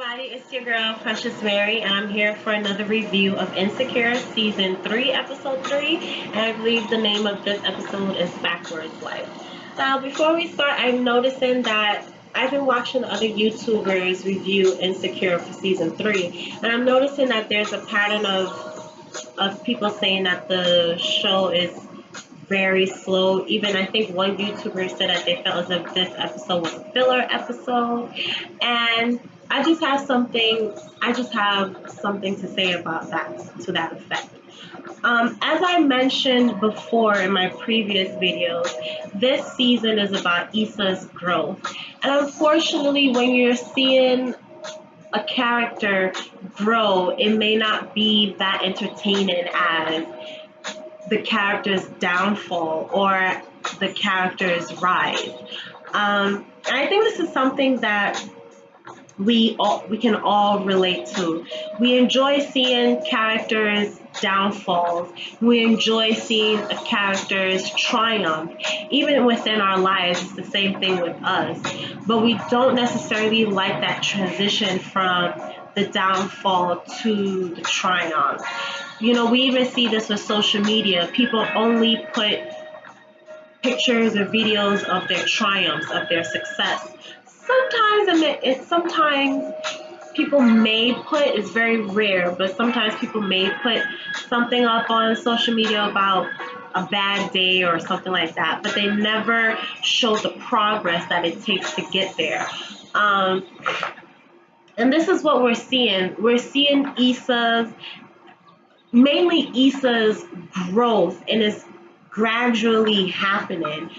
everybody, it's your girl Precious Mary, and I'm here for another review of Insecure Season 3, Episode 3, and I believe the name of this episode is Backwards Life. Now, before we start, I'm noticing that I've been watching other YouTubers review Insecure for Season 3, and I'm noticing that there's a pattern of people saying that the show is very slow. Even I think one YouTuber said that they felt as if this episode was a filler episode. And I just have something to say about that, to that effect. As I mentioned before in my previous videos, this season is about Issa's growth. And unfortunately, when you're seeing a character grow, it may not be that entertaining as the character's downfall or the character's rise. And I think this is something that we can all relate to. We enjoy seeing characters' downfalls. We enjoy seeing a character's triumph. Even within our lives, it's the same thing with us. But we don't necessarily like that transition from the downfall to the triumph. You know, we even see this with social media. People only put pictures or videos of their triumphs, of their success. Sometimes people may put, it's very rare, but sometimes people may put something up on social media about a bad day or something like that, but they never show the progress that it takes to get there. And this is what we're seeing. We're seeing mainly Issa's growth, and it's gradually happening.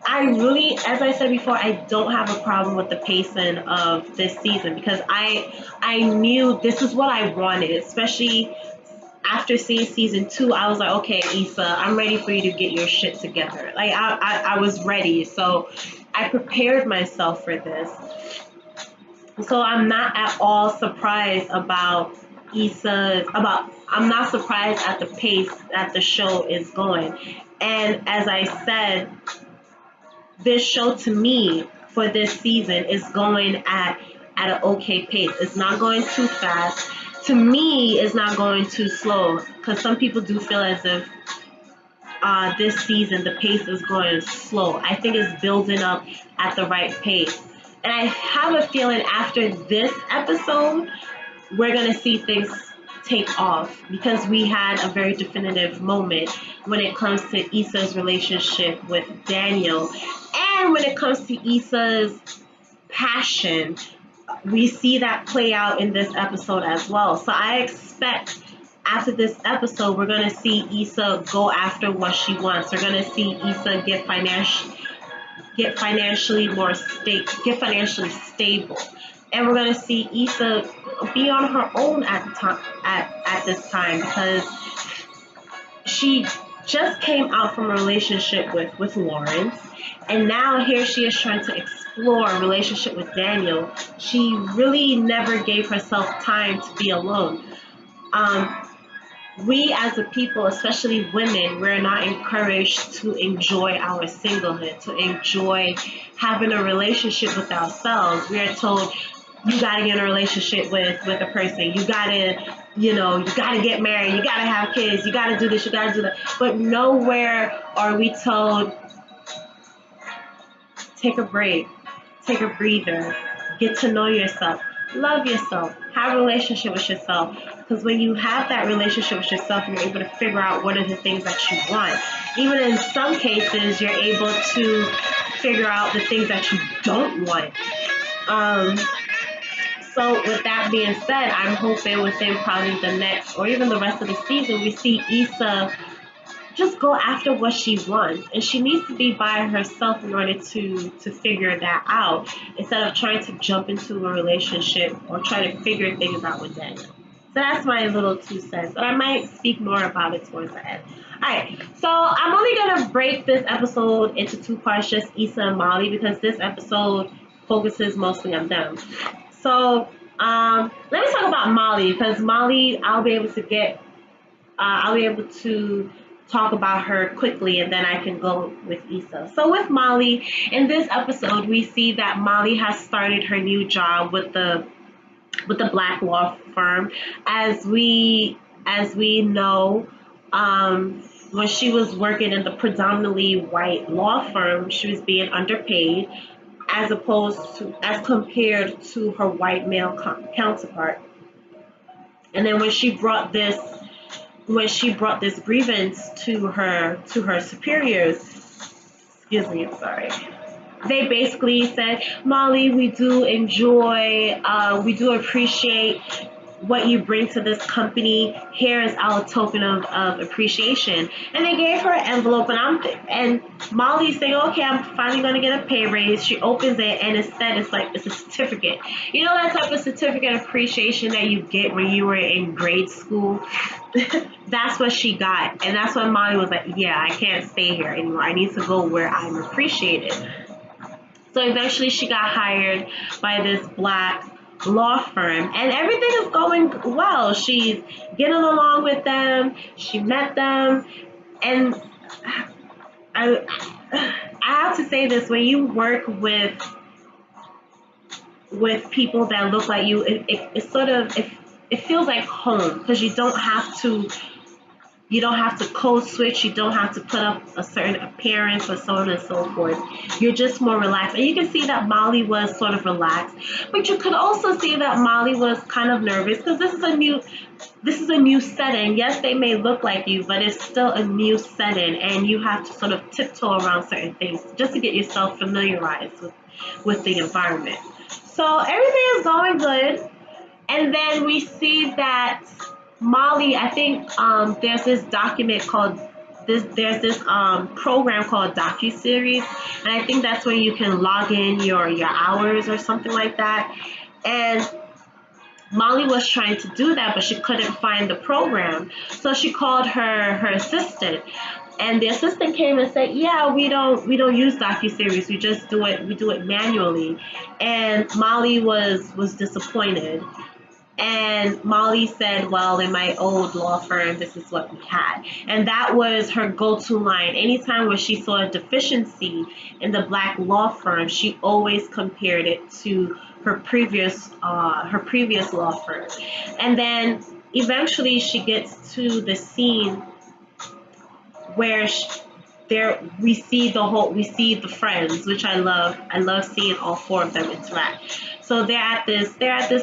As I said before, I don't have a problem with the pacing of this season because I knew this is what I wanted, especially after seeing season 2. I was like, okay, Issa, I'm ready for you to get your shit together. Like I was ready, so I prepared myself for this. So I'm not at all surprised about I'm not surprised at the pace that the show is going. And as I said, this show to me for this season is going at an okay pace. It's not going too fast. To me, it's not going too slow because some people do feel as if this season the pace is going slow. I think it's building up at the right pace. And I have a feeling after this episode, we're going to see things take off because we had a very definitive moment when it comes to Issa's relationship with Daniel. And when it comes to Issa's passion, we see that play out in this episode as well. So I expect after this episode, we're going to see Issa go after what she wants. We're going to see Issa get financially stable, and we're going to see Issa be on her own at this time because she just came out from a relationship with Lawrence, and now here she is trying to explore a relationship with Daniel. She really never gave herself time to be alone. We as a people, especially women, we're not encouraged to enjoy our singlehood, to enjoy having a relationship with ourselves. We are told, you gotta get in a relationship with a person. You gotta get married. You gotta have kids. You gotta do this. You gotta do that. But nowhere are we told, take a break, take a breather, get to know yourself, love yourself, have a relationship with yourself. Because when you have that relationship with yourself, you're able to figure out what are the things that you want. Even in some cases, you're able to figure out the things that you don't want. So with that being said, I'm hoping within probably the next or even the rest of the season, we see Issa just go after what she wants. And she needs to be by herself in order to figure that out instead of trying to jump into a relationship or try to figure things out with Daniel. So that's my little 2 cents, but I might speak more about it towards the end. Alright, so I'm only going to break this episode into 2 parts, just Issa and Molly, because this episode focuses mostly on them. So let me talk about Molly, because Molly, I'll be able to talk about her quickly, and then I can go with Issa. So with Molly, in this episode, we see that Molly has started her new job with the with the black law firm. As we know, when she was working in the predominantly white law firm, she was being underpaid as compared to her white male counterpart. And then when she brought this grievance to her superiors, excuse me, I'm sorry. They basically said, Molly, we do appreciate what you bring to this company. Here is our token of appreciation. And they gave her an envelope, and Molly's saying, okay, I'm finally gonna get a pay raise. She opens it, and instead it's a certificate. You know that type of certificate appreciation that you get when you were in grade school? That's what she got. And that's when Molly was like, yeah, I can't stay here anymore. I need to go where I'm appreciated. So eventually she got hired by this black law firm, and everything is going well. She's getting along with them. She met them, and I have to say this: when you work with people that look like you, it feels like home, because you don't have to code switch. You don't have to put up a certain appearance or so on and so forth. You're just more relaxed. And you can see that Molly was sort of relaxed. But you could also see that Molly was kind of nervous, because this is a new setting. Yes, they may look like you, but it's still a new setting, and you have to sort of tiptoe around certain things just to get yourself familiarized with the environment. So everything is going good. And then we see that Molly, I think there's this document called there's this program called DocuSeries, and I think that's where you can log in your hours or something like that. And Molly was trying to do that, but she couldn't find the program. So she called her assistant, and the assistant came and said, "Yeah, we don't use DocuSeries. We do it manually." And Molly was disappointed. And Molly said, well, in my old law firm, this is what we had. And that was her go-to line. Anytime where she saw a deficiency in the black law firm, she always compared it to her previous law firm. And then eventually she gets to the scene where we see the friends, which I love. I love seeing all four of them interact. So they're at this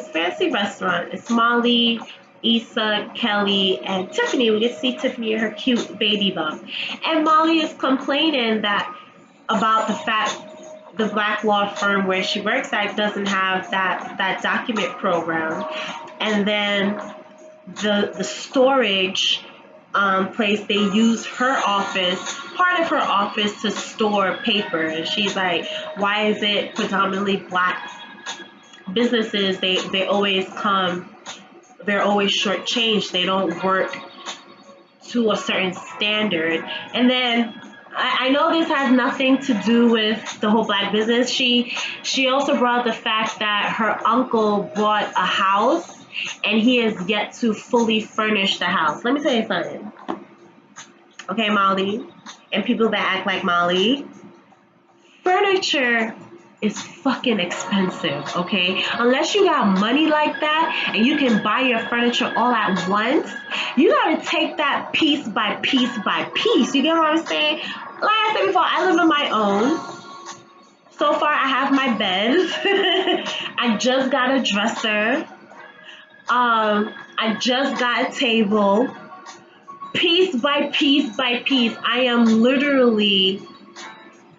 fancy restaurant. It's Molly, Issa, Kelly, and Tiffany. We get to see Tiffany in her cute baby bump. And Molly is complaining about the fact the black law firm where she works at doesn't have that document program. And then the storage place, they use part of her office to store paper. And she's like, why is it predominantly black businesses, they're always shortchanged. They don't work to a certain standard. And then I know this has nothing to do with the whole black business. She also brought the fact that her uncle bought a house, and he has yet to fully furnish the house. Let me tell you something. Okay, Molly, and people that act like Molly, furniture is fucking expensive, okay? Unless you got money like that and you can buy your furniture all at once, you gotta take that piece by piece by piece. You get what I'm saying? Like I said before, I live on my own. So far, I have my bed. I just got a dresser. I just got a table. Piece by piece by piece, I am literally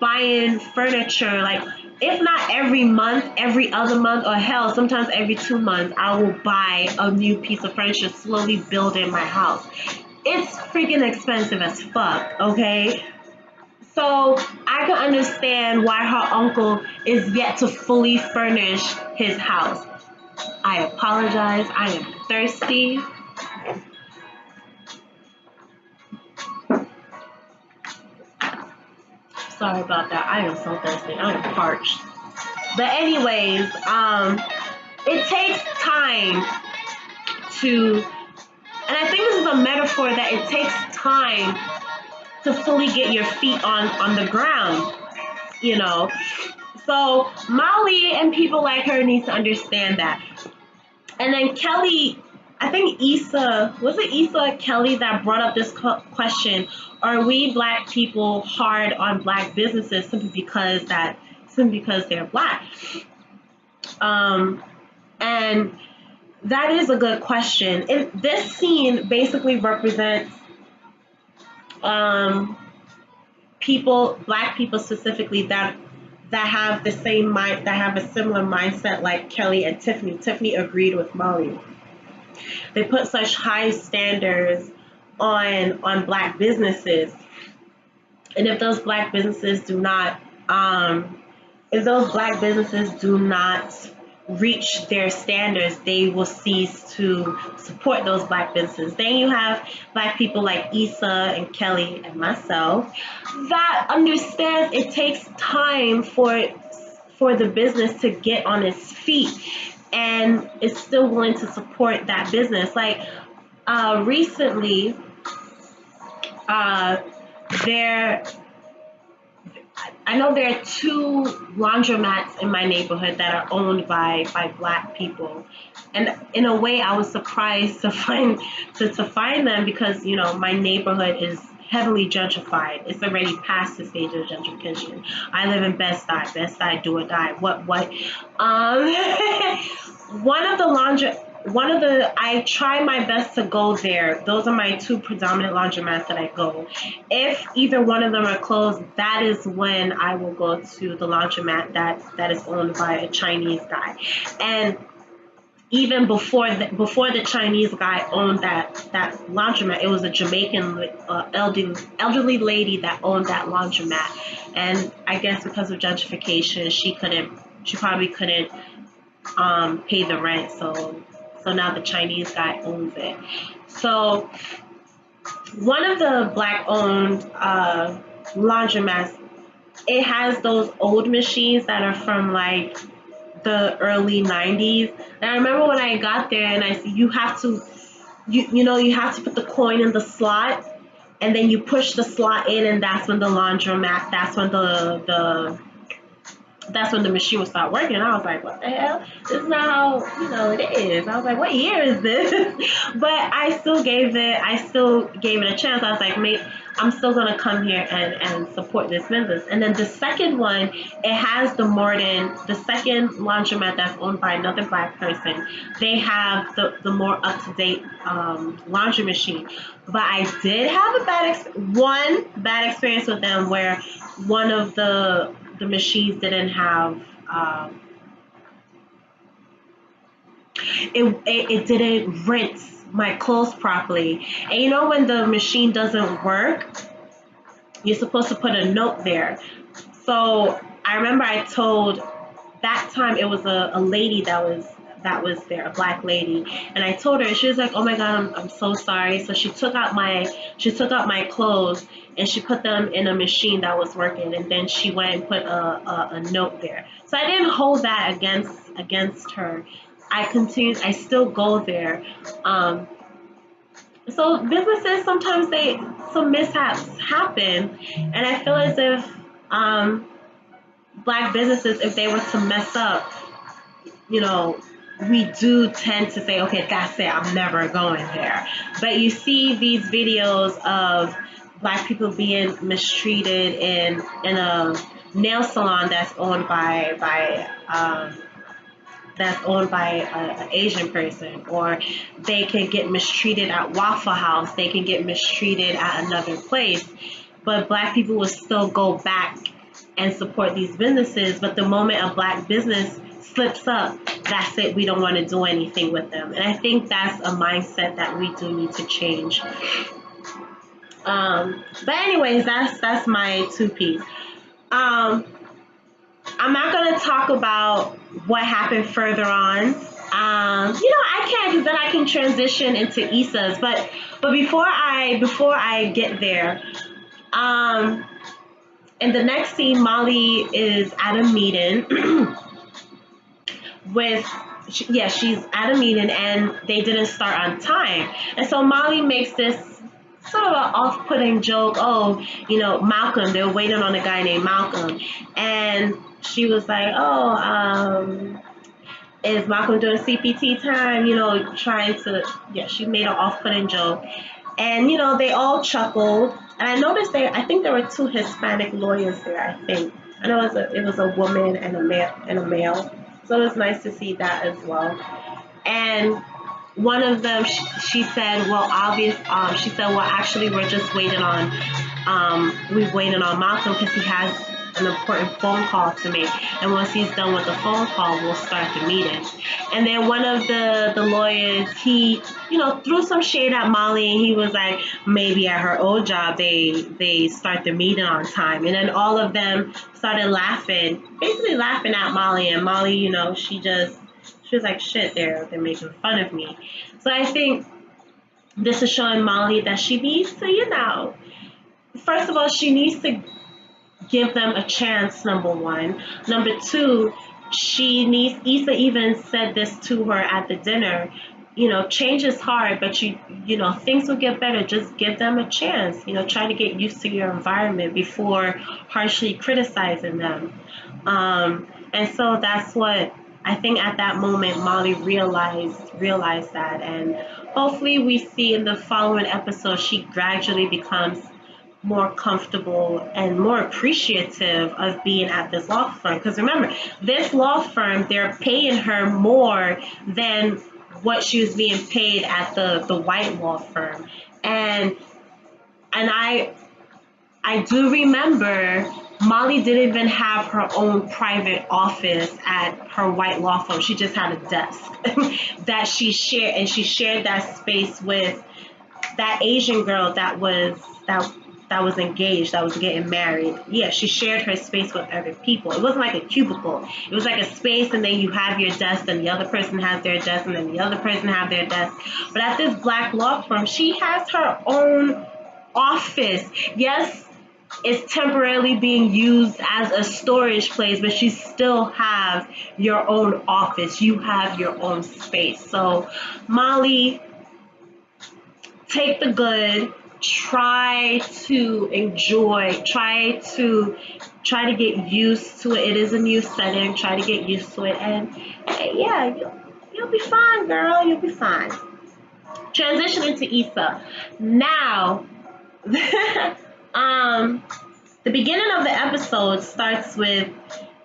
buying furniture, like, if not every month, every other month, or hell, sometimes every 2 months, I will buy a new piece of furniture, slowly building my house. It's freaking expensive as fuck, okay? So I can understand why her uncle is yet to fully furnish his house. I apologize. I am thirsty. Sorry about that. I am so thirsty. I am parched. But anyways, it takes time to, and I think this is a metaphor that it takes time to fully get your feet on the ground, you know. So Molly and people like her need to understand that. And then Kelly, I think was it Issa or Kelly that brought up this question: are we Black people hard on Black businesses simply because they're Black? And that is a good question. This scene basically represents Black people specifically that have the same mind, that have a similar mindset like Kelly and Tiffany. Tiffany agreed with Molly. They put such high standards on Black businesses, and if those Black businesses do not reach their standards, they will cease to support those Black businesses. Then you have Black people like Issa and Kelly and myself that understands it takes time for the business to get on its feet, and is still willing to support that business. Like recently, I know there are 2 laundromats in my neighborhood that are owned by Black people, and in a way, I was surprised to find them because my neighborhood is heavily gentrified. It's already past the stage of gentrification. I live in Bed-Stuy. Bed-Stuy, do or die. What? I try my best to go there. Those are my 2 predominant laundromats that I go. If either one of them are closed, that is when I will go to the laundromat that is owned by a Chinese guy. And even before the Chinese guy owned that laundromat, it was a Jamaican elderly lady that owned that laundromat. And I guess because of gentrification, she probably couldn't pay the rent. So now the Chinese guy owns it. So one of the Black-owned laundromats, it has those old machines that are from like the early 90s. And I remember when I got there and you have to put the coin in the slot, and then you push the slot in, and that's when the machine would start working. And I was like, what the hell? This is not how it is. I was like, what year is this? But I still gave it a chance. I was like, mate, I'm still gonna come here and support this business. And then the second one, it has the second laundromat that's owned by another Black person. They have the more up-to-date laundry machine. But I did have one bad experience with them, where one of the machines didn't have it didn't rinse my clothes properly. And when the machine doesn't work, you're supposed to put a note there. So I remember that time it was a lady that was there, a Black lady, and I told her, she was like, oh my God, I'm so sorry. So she took out my clothes and she put them in a machine that was working, and then she went and put a note there. So I didn't hold that against her. I still go there. So businesses, sometimes some mishaps happen, and I feel as if Black businesses, if they were to mess up, we do tend to say, okay, that's it, I'm never going there. But you see these videos of Black people being mistreated in a nail salon that's owned by an Asian person, or they can get mistreated at Waffle House, they can get mistreated at another place, but Black people will still go back and support these businesses. But the moment a Black business slips up, that's it, we don't want to do anything with them. And I think that's a mindset that we do need to change. But anyways, that's my 2-piece. I'm not going to talk about what happened further on. I can't, because then I can transition into Issa's. But before I get there, in the next scene, Molly is at a meeting she's at a meeting, and they didn't start on time. And so Molly makes this sort of an off-putting joke. Oh, Malcolm, they were waiting on a guy named Malcolm. And she was like, is Malcolm doing CPT time? Trying to, yeah, she made an off-putting joke. And, they all chuckled. And I noticed I think there were two Hispanic lawyers there, I think. I know it was a woman and a male. So it was nice to see that as well. And one of them, she said, she said, well, actually, we're just waiting on, we've waited on Malcolm because he has an important phone call to make. And once he's done with the phone call, we'll start the meeting. And then one of the lawyers, he, threw some shade at Molly, and he was like, maybe at her old job, they start the meeting on time. And then all of them started laughing, basically laughing at Molly. And Molly, she was like, shit, they're making fun of me. So I think this is showing Molly that she needs to, first of all, she needs to give them a chance, number one. Number two, Issa even said this to her at the dinner. Change is hard, but things will get better. Just give them a chance. Try to get used to your environment before harshly criticizing them. And so that's what I think at that moment Molly realized that, and hopefully we see in the following episode she gradually becomes more comfortable and more appreciative of being at this law firm. Because remember, this law firm, they're paying her more than what she was being paid at the white law firm. And I do remember Molly didn't even have her own private office at her white law firm. She just had a desk that she shared, and she shared that space with that Asian girl that was engaged, that was getting married. Yeah, she shared her space with other people. It wasn't like a cubicle. It was like a space, and then you have your desk, and the other person has their desk, and then the other person have their desk. But at this black law firm, she has her own office. Yes, it's temporarily being used as a storage place, but you still have your own office. You have your own space. So, Molly, take the good, try to enjoy, try to get used to it. It is a new setting. Try to get used to it, and yeah, you'll be fine, girl. You'll be fine. Transitioning to Issa. Now, the beginning of the episode starts with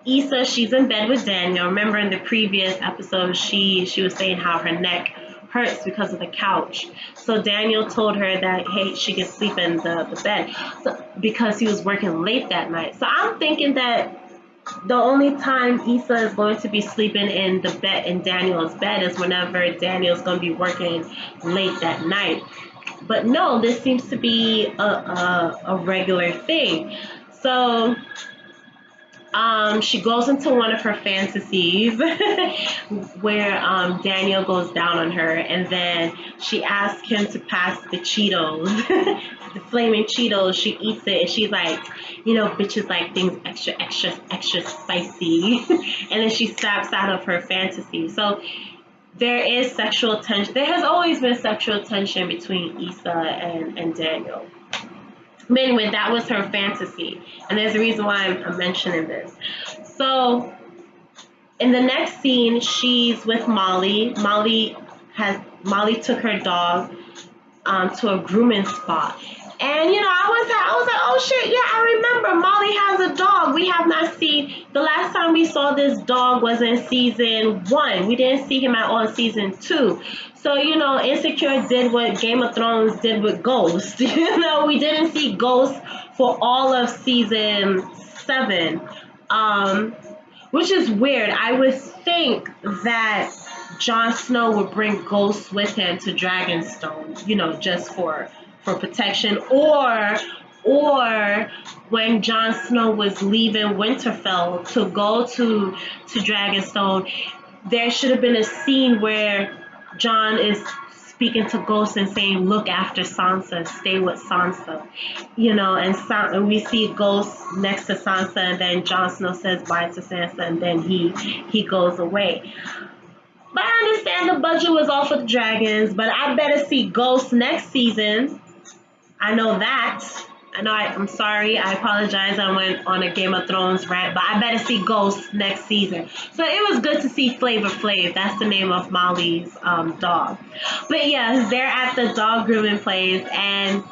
Issa. She's in bed with Daniel. Remember in the previous episode, she was saying how her neck hurts because of the couch. So Daniel told her that, hey, she can sleep in the bed, because he was working late that night. So I'm thinking that the only time Issa is going to be sleeping in Daniel's bed is whenever Daniel's going to be working late that night. But no, this seems to be a regular thing. So she goes into one of her fantasies where Daniel goes down on her, and then she asks him to pass the Cheetos, the flaming Cheetos. She eats it, and she's like, bitches like things extra, extra, extra spicy. And then she snaps out of her fantasy. So there is sexual tension. There has always been sexual tension between Issa and Daniel. But anyway, that was her fantasy. And there's a reason why I'm mentioning this. So in the next scene, she's with Molly. Molly took her dog to a grooming spot. And, I was like, oh shit, yeah, I remember Molly has a dog. We have not seen, the last time we saw this dog was in season 1. We didn't see him at all in season 2. So, Insecure did what Game of Thrones did with Ghost. We didn't see Ghost for all of season 7, which is weird. I would think that Jon Snow would bring Ghost with him to Dragonstone, just for protection, or when Jon Snow was leaving Winterfell to go to Dragonstone, there should have been a scene where Jon is speaking to Ghost and saying, look after Sansa, stay with Sansa, and we see Ghost next to Sansa, and then Jon Snow says bye to Sansa, and then he goes away. But I understand the budget was all for the dragons, but I better see Ghost next season. I know that. I'm sorry. I apologize. I went on a Game of Thrones rant, but I better see Ghost next season. So it was good to see Flavor Flav. That's the name of Molly's dog. But yeah, they're at the dog grooming place, and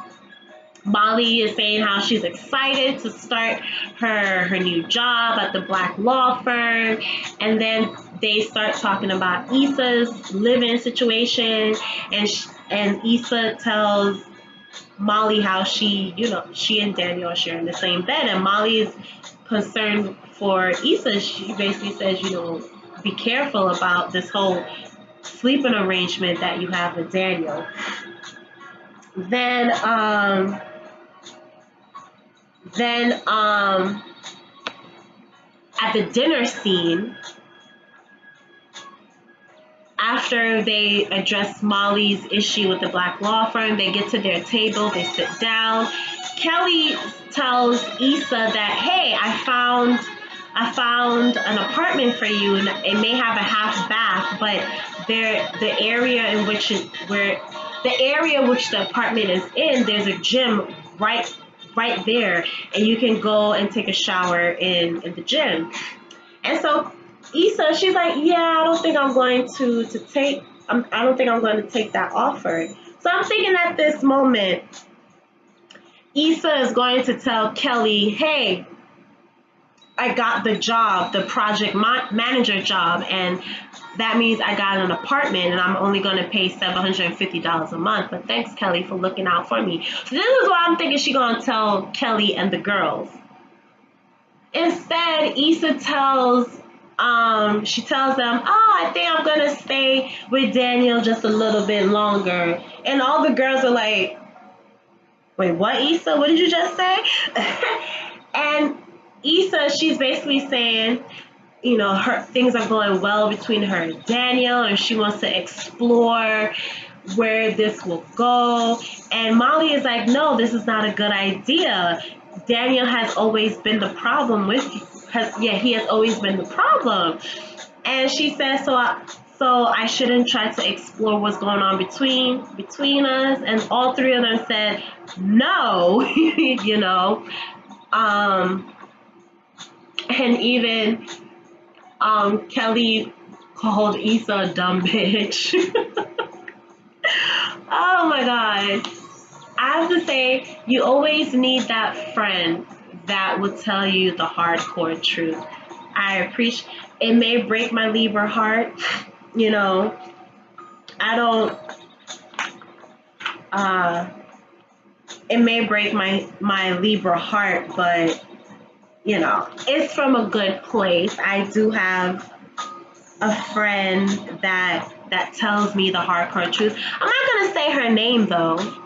Molly is saying how she's excited to start her new job at the black law firm, and then they start talking about Issa's living situation, and Issa tells Molly how she and Daniel are sharing the same bed, and Molly is concerned for Issa. She basically says, be careful about this whole sleeping arrangement that you have with Daniel. Then at the dinner scene, after they address Molly's issue with the black law firm, they get to their table, they sit down. Kelly tells Issa that, hey, I found an apartment for you, and it may have a half bath, but the area which the apartment is in, there's a gym right there, and you can go and take a shower in the gym. And so Issa, she's like, yeah, I don't think I'm going to take that offer. So I'm thinking at this moment, Issa is going to tell Kelly, hey, I got the job, the project manager job, and that means I got an apartment, and I'm only going to pay $750 a month. But thanks, Kelly, for looking out for me. So this is what I'm thinking she's going to tell Kelly and the girls. Instead, Issa tells them, I think I'm going to stay with Daniel just a little bit longer. And all the girls are like, wait, what, Issa? What did you just say? And Issa, she's basically saying, her things are going well between her and Daniel, and she wants to explore where this will go. And Molly is like, no, this is not a good idea. Daniel has always been the problem he has always been the problem. And she says, so I shouldn't try to explore what's going on between us. And all three of them said no. And even Kelly called Issa a dumb bitch. Oh my god. I have to say, you always need that friend that will tell you the hardcore truth. I appreciate it. May break my Libra heart. It may break my Libra heart, but it's from a good place. I do have a friend that tells me the hardcore truth. I'm not gonna say her name though.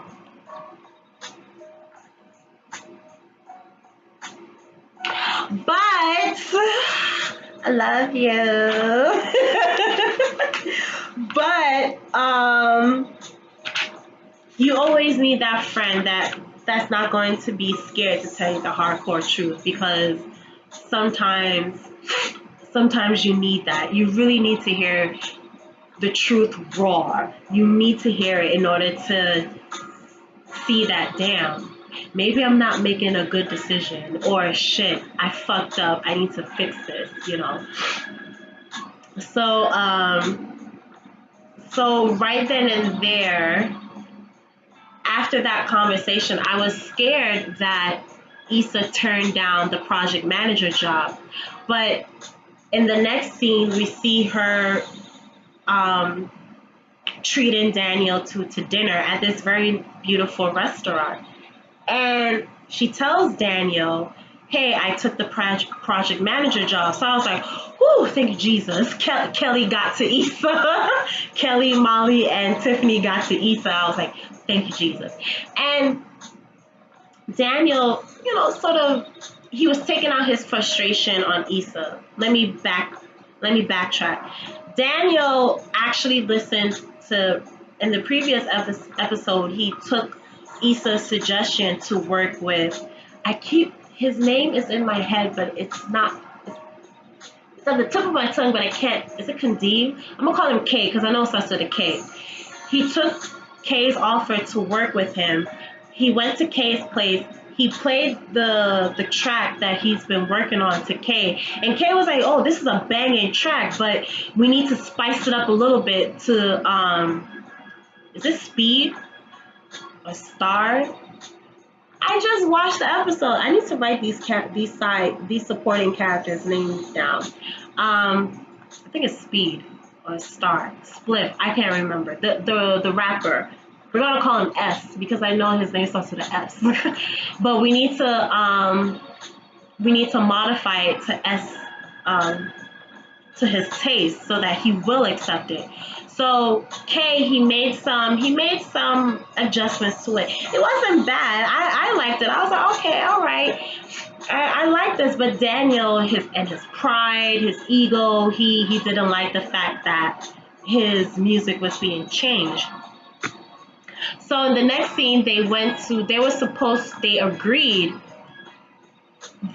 But I love you. But you always need that friend that's not going to be scared to tell you the hardcore truth, because sometimes you need that. You really need to hear the truth raw. You need to hear it in order to see that, damn, maybe I'm not making a good decision, or shit, I fucked up, I need to fix this, So right then and there, after that conversation, I was scared that Issa turned down the project manager job. But in the next scene, we see her treating Daniel to dinner at this very beautiful restaurant. And she tells Daniel, hey, I took the project manager job. So I was like, whew, thank you, Jesus. Kelly got to Issa. Kelly, Molly, and Tiffany got to Issa. I was like, thank you, Jesus. And Daniel, he was taking out his frustration on Issa. Let me backtrack. Daniel actually listened to, in the previous episode, he took Issa's suggestion to work with, his name is in my head, but it's on the tip of my tongue, but I can't, is it Kandim? I'm gonna call him K, because I know it starts with a K. He took K's offer to work with him. He went to K's place. he played the track that he's been working on to Kay, and Kay was like, "Oh, this is a banging track, but we need to spice it up a little bit to is this Speed or Star?" I just watched the episode. I need to write these supporting characters' names down. I think it's Speed or Star, Spliff. I can't remember the rapper. We're gonna call him S because I know his name starts with an S. But we need to modify it to S, to his taste so that he will accept it. So Kay, he made some adjustments to it. It wasn't bad. I liked it. I was like, okay, all right. I like this, but Daniel, his pride, his ego, he didn't like the fact that his music was being changed. So in the next scene, they agreed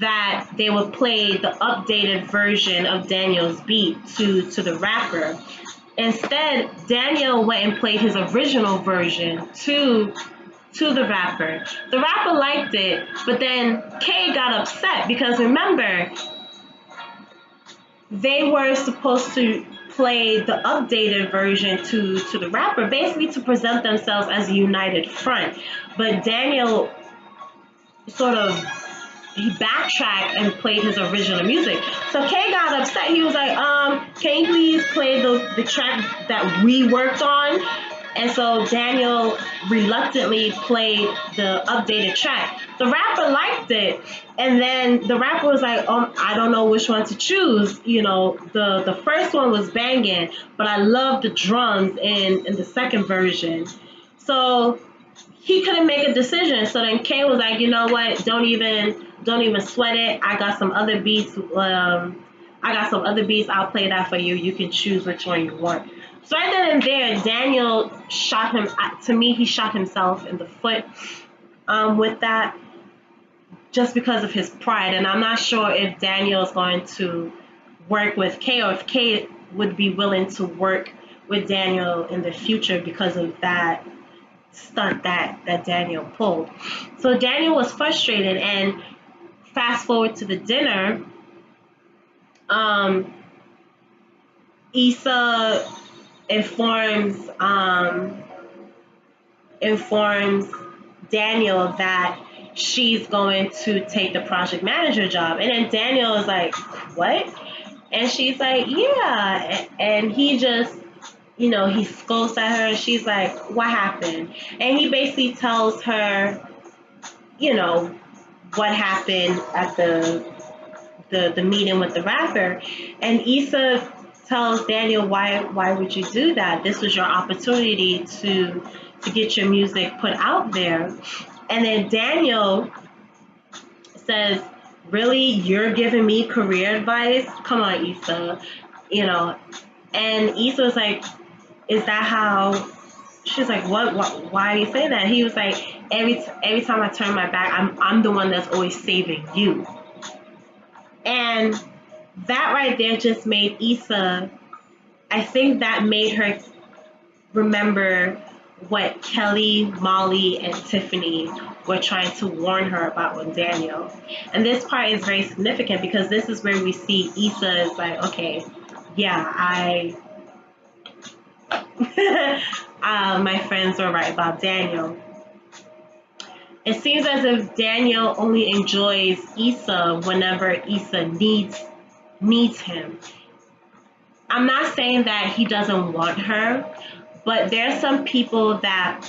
that they would play the updated version of Daniel's beat to the rapper. Instead, Daniel went and played his original version to the rapper. The rapper liked it, but then Kay got upset because remember, they were supposed to play the updated version to the rapper, basically to present themselves as a united front. But Daniel sort of he backtracked and played his original music. So Kay got upset. He was like, can you please play the track that we worked on? And so Daniel reluctantly played the updated track. The rapper liked it. And then the rapper was like, I don't know which one to choose. You know, the first one was banging, but I love the drums in the second version. So he couldn't make a decision. So then Kay was like, you know what? Don't even sweat it. I got some other beats. I'll play that for you. You can choose which one you want. So right then and there, Daniel shot him. To me, he shot himself in the foot with that, just because of his pride. And I'm not sure if Daniel is going to work with Kay, or if Kay would be willing to work with Daniel in the future because of that stunt that Daniel pulled. So Daniel was frustrated, and fast forward to the dinner, Issa informs Daniel that she's going to take the project manager job. And then Daniel is like, what? And she's like, yeah. And he just, he scolds at her, and she's like, what happened? And he basically tells her, what happened at the meeting with the rapper. And Issa tells Daniel, why would you do that? This was your opportunity to get your music put out there. And then Daniel says, really, you're giving me career advice? Come on, Issa. And Issa was like, is that how? She's like, what? Why are you saying that? He was like, every time I turn my back, I'm the one that's always saving you. And that right there just made Issa, I think that made her remember what Kelly, Molly, and Tiffany were trying to warn her about with Daniel. And this part is very significant because this is where we see Issa is like, okay, yeah, my friends were right about Daniel. It seems as if Daniel only enjoys Issa whenever Issa needs him. I'm not saying that he doesn't want her, but there are some people that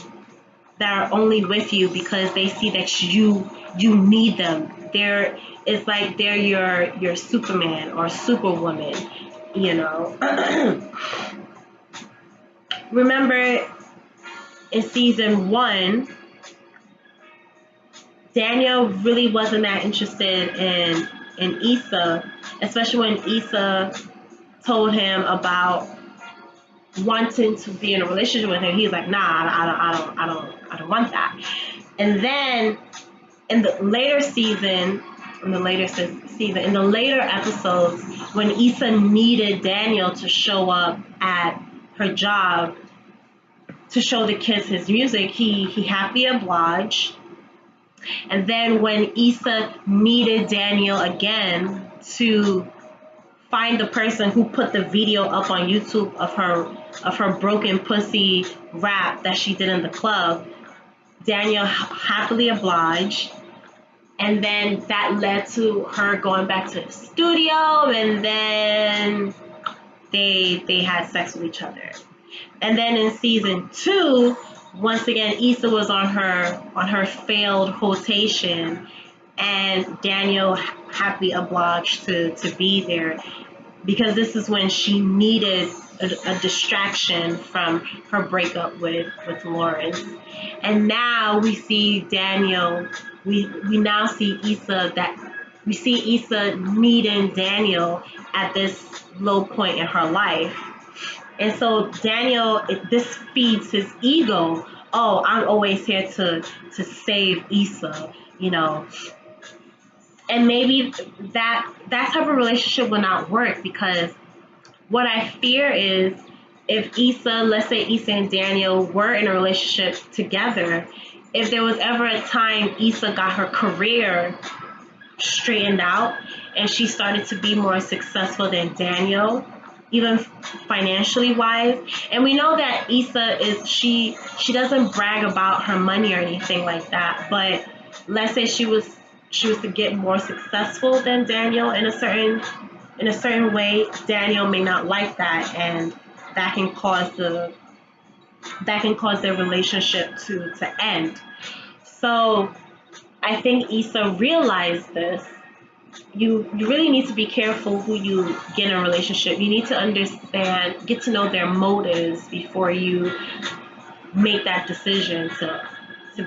are only with you because they see that you need them. It's like they're your Superman or Superwoman, Remember in season 1, Daniel really wasn't that interested in Issa, especially when Issa told him about wanting to be in a relationship with him. He's like, nah, I don't want that. And then in the later episodes, when Issa needed Daniel to show up at her job to show the kids his music, he happily obliged. And then when Issa needed Daniel again to find the person who put the video up on YouTube of her broken pussy rap that she did in the club, Daniel happily obliged. And then that led to her going back to the studio, and then they had sex with each other. And then in season 2, once again Issa was on her failed rotation, and Daniel happily obliged to be there, because this is when she needed a distraction from her breakup with Lawrence. And now we see Daniel, we now see Issa, needing Daniel at this low point in her life. And so Daniel, this feeds his ego. Oh, I'm always here to save Issa, you know. And maybe that type of relationship will not work, because what I fear is, if Issa, let's say Issa and Daniel were in a relationship together, if there was ever a time Issa got her career straightened out and she started to be more successful than Daniel, even financially wise. And we know that Issa she doesn't brag about her money or anything like that, but let's say she was to get more successful than Daniel in a certain way, Daniel may not like that, and that can cause their relationship to end. So I think Issa realized this. You really need to be careful who you get in a relationship. You need to understand, get to know their motives before you make that decision to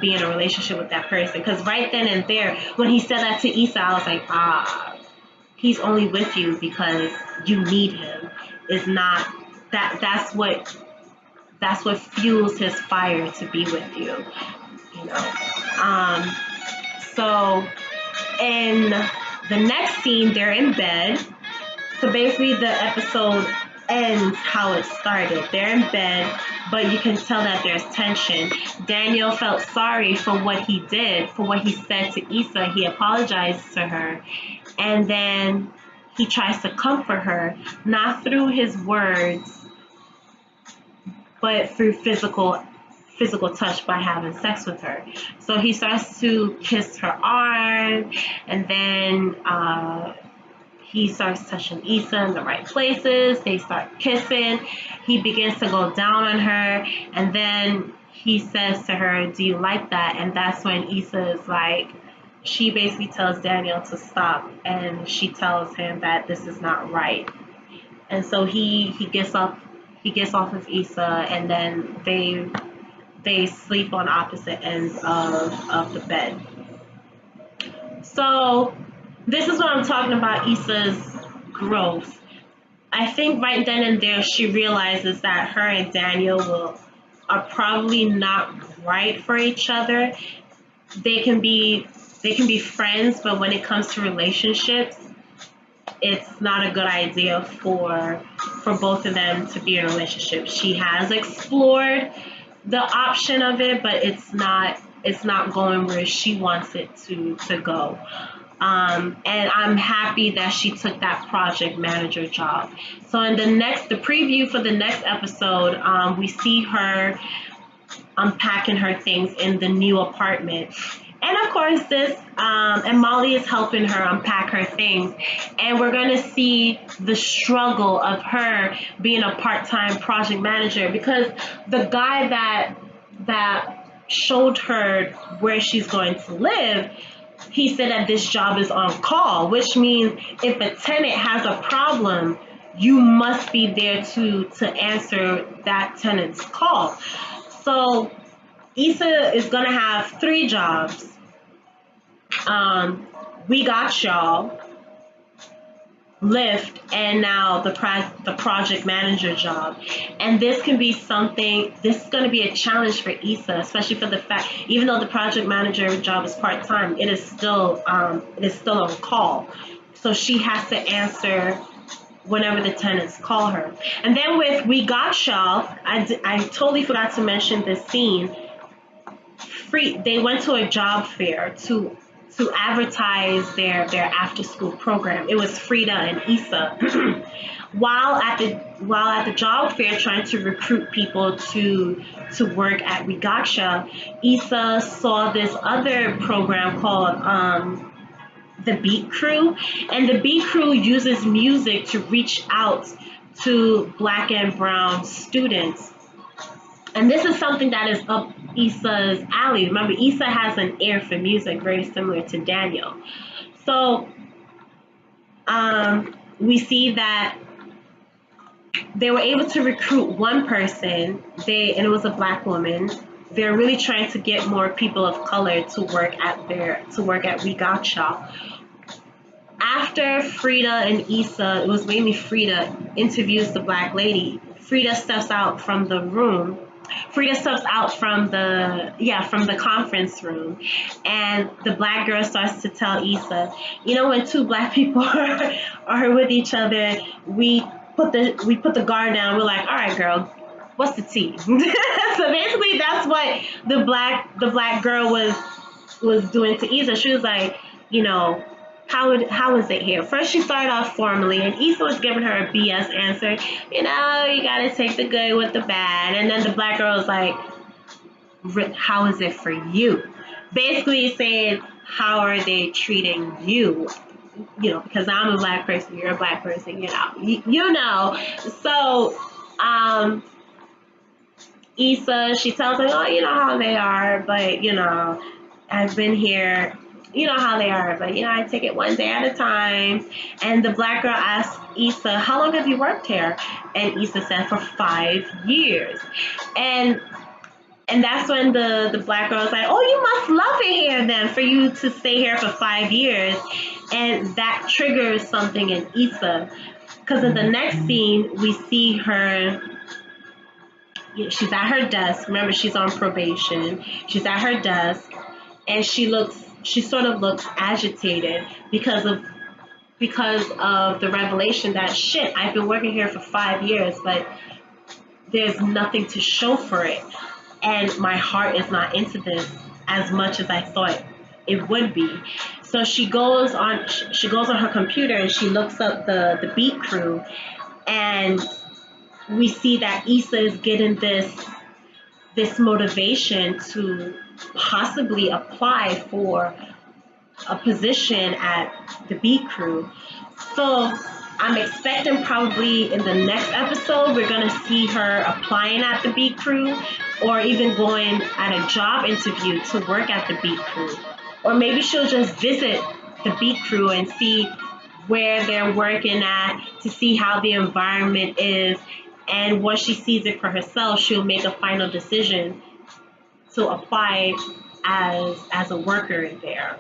be in a relationship with that person. Because right then and there, when he said that to Issa, I was like, he's only with you because you need him. It's not that's what fuels his fire to be with you, you know. So in the next scene, they're in bed. So basically the episode ends how it started. They're in bed, but you can tell that there's tension. Daniel felt sorry for what he did, for what he said to Issa. He apologized to her, and then he tries to comfort her, not through his words, but through physical touch by having sex with her. So he starts to kiss her arm, and then he starts touching Issa in the right places. They start kissing. He begins to go down on her, and then he says to her, "Do you like that?" And that's when Issa is like, she basically tells Daniel to stop, and she tells him that this is not right. And so he gets off of Issa, and then they sleep on opposite ends of the bed. So this is what I'm talking about, Issa's growth. I think right then and there she realizes that her and Daniel are probably not right for each other. They can be friends, but when it comes to relationships, it's not a good idea for both of them to be in a relationship. She has explored the option of it, but it's not going where she wants it to go. And I'm happy that she took that project manager job. So in the preview for the next episode, we see her unpacking her things in the new apartment. And of course and Molly is helping her unpack her things. And we're going to see the struggle of her being a part-time project manager, because the guy that showed her where she's going to live, he said that this job is on call, which means if a tenant has a problem, you must be there to answer that tenant's call. So Issa is going to have 3 jobs. We Got Y'all, Lyft, and now the project manager job. And this is going to be a challenge for Issa, especially for the fact, even though the project manager job is part-time, it is still on call. So she has to answer whenever the tenants call her. And then with We Got Y'all, I totally forgot to mention this scene. they went to a job fair to advertise their after school program. It was Frida and Issa. While at the job fair trying to recruit people to work at Wigaksha, Issa saw this other program called the Beat Crew, and the Beat Crew uses music to reach out to Black and brown students. And this is something that is up Issa's alley. Remember, Issa has an ear for music, very similar to Daniel. So we see that they were able to recruit one person, and it was a Black woman. They're really trying to get more people of color to work at Wigaksha. After Frida and Issa, it was mainly Frida, interviews the Black lady. Frida steps out from the room. Frida steps out from the conference room, and the Black girl starts to tell Issa, when two Black people are with each other, we put the guard down. We're like, all right, girl, what's the tea? So basically, that's what the black girl was doing to Issa. She was like, how is it here? First, she started off formally, and Issa was giving her a BS answer. You gotta take the good with the bad. And then the Black girl was like, how is it for you? Basically saying, how are they treating you? Because I'm a Black person, you're a Black person, So, Issa, she tells her, oh, you know how they are, but, I've been here. You know how they are, but I take it one day at a time. And the Black girl asked Issa, how long have you worked here? And Issa said, for 5 years. And that's when the Black girl was like, oh, you must love it here then, for you to stay here for 5 years. And that triggers something in Issa. Because in the next scene, we see her, she's at her desk. Remember, she's on probation. She's at her desk, and she sort of looks agitated because of the revelation that, shit, I've been working here for 5 years, but there's nothing to show for it. And my heart is not into this as much as I thought it would be. So she goes on her computer and she looks up the Beat Crew, and we see that Issa is getting this motivation to possibly apply for a position at the Beat Crew. So I'm expecting probably in the next episode we're gonna see her applying at the Beat Crew, or even going at a job interview to work at the Beat Crew. Or maybe she'll just visit the Beat Crew and see where they're working at, to see how the environment is, and once she sees it for herself, she'll make a final decision to apply as a worker there.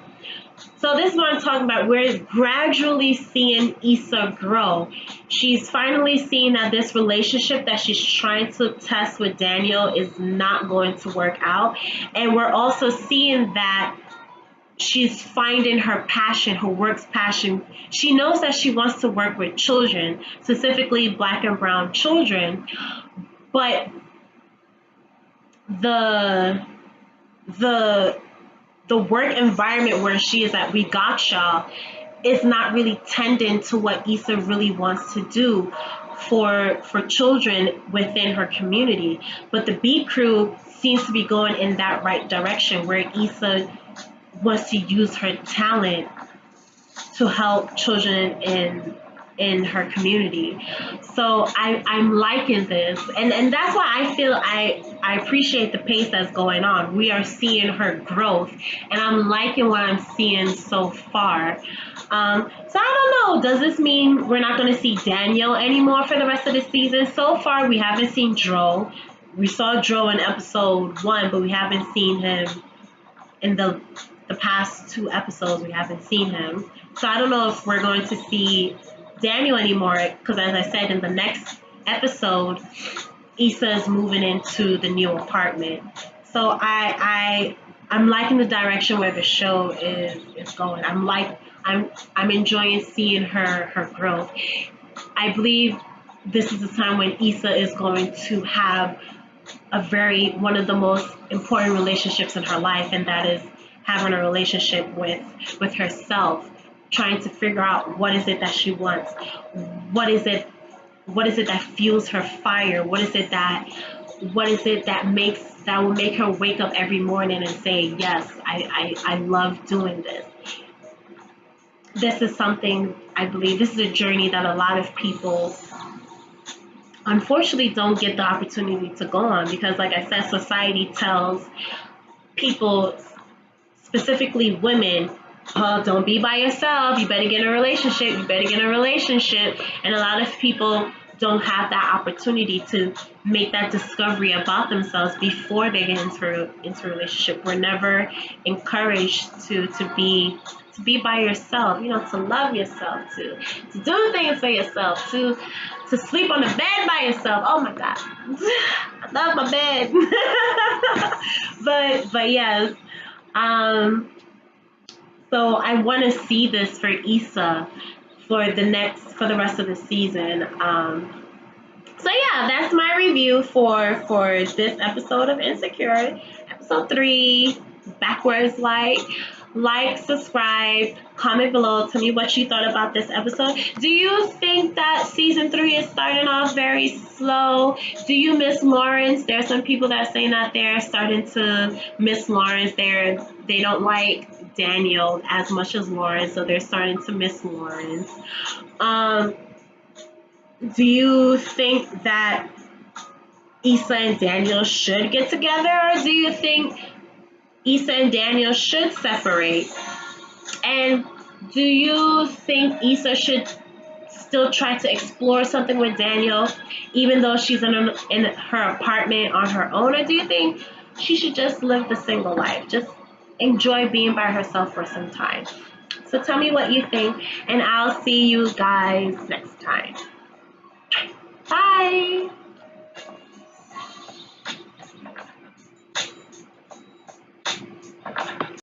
So this is what I'm talking about. We're gradually seeing Issa grow. She's finally seeing that this relationship that she's trying to test with Daniel is not going to work out. And we're also seeing that she's finding her passion, her work's passion. She knows that she wants to work with children, specifically Black and brown children, but the work environment where she is at Wigaksha is not really tending to what Issa really wants to do for children within her community. But the Beat Crew seems to be going in that right direction, where Issa wants to use her talent to help children in her community. So I'm liking this, and that's why I feel I appreciate the pace that's going on. We are seeing her growth, and I'm liking what I'm seeing so far. So I don't know, does this mean we're not going to see Daniel anymore for the rest of the season? So far we haven't seen Dro. We saw Dro in episode 1, but we haven't seen him in the past 2 episodes. We haven't seen him. So I don't know if we're going to see Daniel anymore, because as I said, in the next episode, Issa is moving into the new apartment. So I'm liking the direction where the show is going. I'm enjoying seeing her growth. I believe this is the time when Issa is going to have one of the most important relationships in her life, and that is having a relationship with herself, trying to figure out what is it that she wants, what is it that fuels her fire, what is it that will make her wake up every morning and say, yes, I love doing this. This is something, I believe, this is a journey that a lot of people unfortunately don't get the opportunity to go on, because like I said, society tells people, specifically women, oh, don't be by yourself, you better get in a relationship, and a lot of people don't have that opportunity to make that discovery about themselves before they get into a relationship. We're never encouraged to be by yourself, to love yourself, to do things for yourself, to sleep on the bed by yourself. Oh my God, I love my bed. but yes, so I want to see this for Issa for the rest of the season. So yeah, that's my review for this episode of Insecure, episode 3, Backwards Light. Like, subscribe, comment below. Tell me what you thought about this episode. Do you think that season 3 is starting off very slow? Do you miss Lawrence? There are some people that are saying that they're starting to miss Lawrence. They don't like Daniel as much as Lawrence, so they're starting to miss Lawrence. Do you think that Issa and Daniel should get together, or do you think Issa and Daniel should separate? And do you think Issa should still try to explore something with Daniel, even though she's in her apartment on her own? Or do you think she should just live the single life, just enjoy being by herself for some time? So tell me what you think, and I'll see you guys next time. Bye!